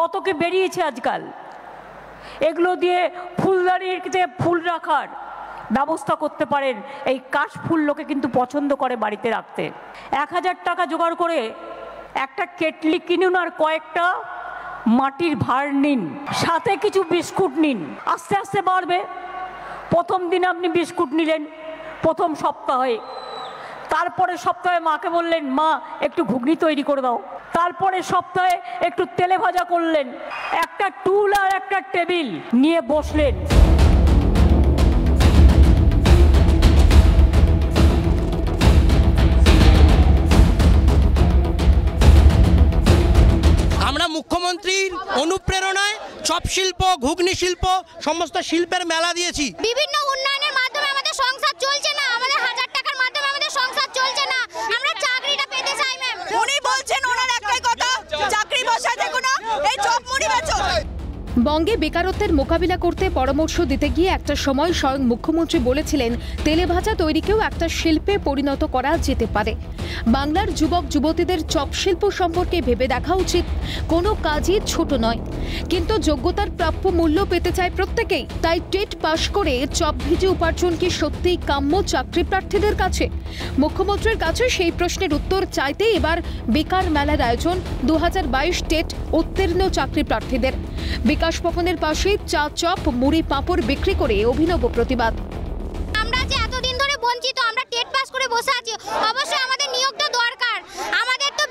কত কি বেরিয়েছে আজকাল। এগুলো দিয়ে ফুলদানিতে ফুল রাখার ব্যবস্থা করতে পারেন। এই কাশ ফুল লোকে কিন্তু পছন্দ করে বাড়িতে রাখতে। 1000 টাকা জোগাড় করে একটা কেটলি কিনুন আর কয়েকটা মাটির ভাঁড় নিন, সাথে কিছু বিস্কুট নিন, আস্তে আস্তে বাড়বে। প্রথম দিন আপনি বিস্কুট নিলেন প্রথম সপ্তাহে, তারপরে সপ্তাহে মাকে বললেন মা একটু ঘুগনি তৈরি করে দাও, তারপরে সপ্তাহে একটু তেলে ভাজা করলেন, একটা টুল আর একটা টেবিল নিয়ে বসলেন। আমরা মুখ্যমন্ত্রীর অনুপ্রেরণায় চপ শিল্প, ঘুগনি শিল্প, সমস্ত শিল্পের মেলা দিয়েছি। বিভিন্ন উন্নয়নের মাধ্যমে আমাদের সংসার চলছে না, আমাদের 1000 টাকার মাধ্যমে আমাদের সংসার চলছে না। আমরা চাকরিটা পেতে চাই ম্যাম। উনি বলছেন ওনার একটাই কথা, চাকরি বসায় দেখো না, এই চপ মুড়ি বেচো। বঙ্গে বেকারত্বের মোকাবিলা করতে পরামর্শ দিতে গিয়ে একটা সময় স্বয়ং মুখ্যমন্ত্রী বলেছিলেন তেলে ভাজা তৈরিকেও একটা শিল্পে পরিণত করা যেতে পারে। বাংলার যুবক যুবতীদের চপ শিল্প সম্পর্কে ভেবে দেখা উচিত। কোনো কাজই ছোট নয়, কিন্তু যোগ্যতার প্রাপ্য মূল্য পেতে চায় প্রত্যেকেই। তাই টেট পাশ করে চপ ভিজে উপার্জন কি সত্যিই কাম্য চাকরি প্রার্থীদের কাছে? মুখ্যমন্ত্রীর কাছে সেই প্রশ্নের উত্তর চাইতে এবার বেকার মেলার আয়োজন 2022 টেট উত্তীর্ণ চাকরি প্রার্থীদের। বিকাশ ভবনের পাশে চা, চপ, মুড়ি, পাঁপড় বিক্রি করে অভিনব প্রতিবাদ। আমরা যে এতদিন ধরে বঞ্চিত, আমরা টেট পাস করে বসে আছি, অবশ্যই আমাদের নিয়োগটা দরকার। আমাদের তো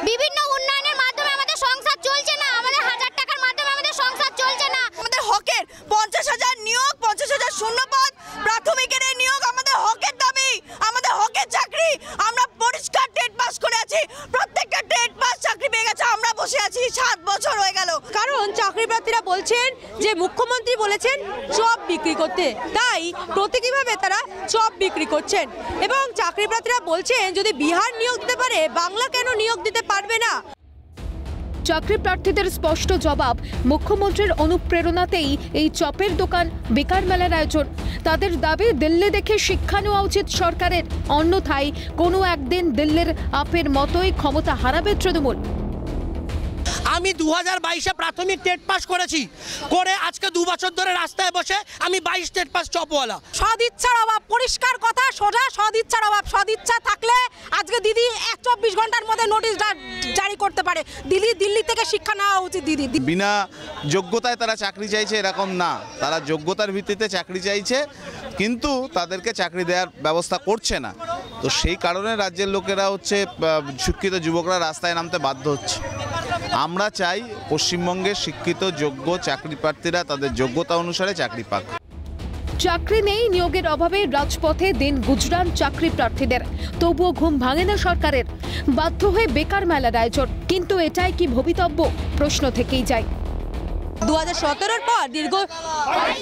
বিভিন্ন উন্নয়নের মাধ্যমে আমাদের সংসার চলছে না, আমাদের 1000 টাকার মাধ্যমে আমাদের সংসার চলছে না। আমাদের হকের 50,000 নিয়োগ, 50,000 শূন্যপদ, প্রাথমিকের এই নিয়োগ আমাদের হকের দাবি, আমাদের হকের চাকরি। আমরা পরিষ্কার টেট পাস করে আছি, প্রত্যেকটা টেট পাস চাকরি পেয়ে গেছে। আমরা বসে আছি 7 বছর হয়ে গেল। কারণ চাকরি প্রার্থীরা বলছেন যে মুখ্যমন্ত্রী বলেছেন চপ বিক্রি করতে, তাই প্রতীকীভাবে তারা চপ বিক্রি করছেন। এবং চাকরি প্রার্থীরা বলছেন যদি বিহার নিয়োগ দিতে পারে, বাংলা কেন নিয়োগ দিতে পারবে না? চাকরি প্রার্থীদের স্পষ্ট জবাব, মুখ্যমন্ত্রীর অনুপ্রেরণাতেই এই চপের দোকান, বেকার মেলার আয়োজন। তাদের দাবি দিল্লি দেখে শিক্ষা নেওয়া উচিত সরকারের, অন্যথায় কোনো একদিন দিল্লির আপের মতোই ক্ষমতা হারাবে তৃণমূল। আমি 2022-এ প্রাথমিক টেট পাস করেছি, করে আজকে 2 বছর ধরে রাস্তায় বসে আমি 22 টেট পাস চপওয়ালা। সদিচ্ছার অভাব, পরিষ্কার কথা, সোজা সদিচ্ছার অভাব। সদিচ্ছা থাকলে আজকে দিদি 24 ঘন্টার মধ্যে নোটিশ জারি করতে পারে। দিল্লি থেকে শিক্ষা নেওয়া উচিত। দিদি বিনা যোগ্যতায় তারা চাকরি চাইছে এরকম না, তারা যোগ্যতার ভিত্তিতে চাকরি চাইছে, কিন্তু তাদেরকে চাকরি দেওয়ার ব্যবস্থা করছে না। তো সেই কারণে রাজ্যের লোকেরা শিক্ষিত যুবকরা রাস্তায় নামতে বাধ্য হচ্ছে। আমরা চাই পশ্চিমবঙ্গের শিক্ষিত যোগ্য চাকরি প্রার্থীরা তাদের যোগ্যতা অনুসারে চাকরি পাক। চাকরি নেই, নিয়োগের অভাবে রাজপথে দিন গুজরান চাকরি প্রার্থীদের, তবুও ঘুম ভাঙে না সরকারের। বাধ্য হয়ে বেকার মেলার আয়োজন, কিন্তু এটাই কি ভবিতব্য? প্রশ্ন থেকেই যায়। 2017-র পর দীর্ঘ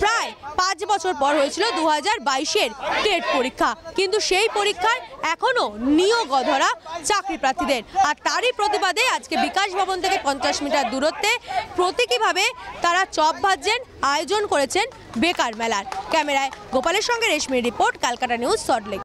প্রায় 5 বছর পর হয়েছিল 2022-এর টেট পরীক্ষা, কিন্তু সেই পরীক্ষার এখনো নিয়োগ অধরা চাকরি প্রার্থীদের। আর তারই প্রতিবাদে আজকে বিকাশ ভবন থেকে 50 মিটার দূরত্বে প্রতীকীভাবে তারা চপ ভাজছেন, আয়োজন করেছেন বেকার মেলার। ক্যামেরায় গোপালের সঙ্গে রেশমির রিপোর্ট, ক্যালকাটা নিউজ, সল্টলেক।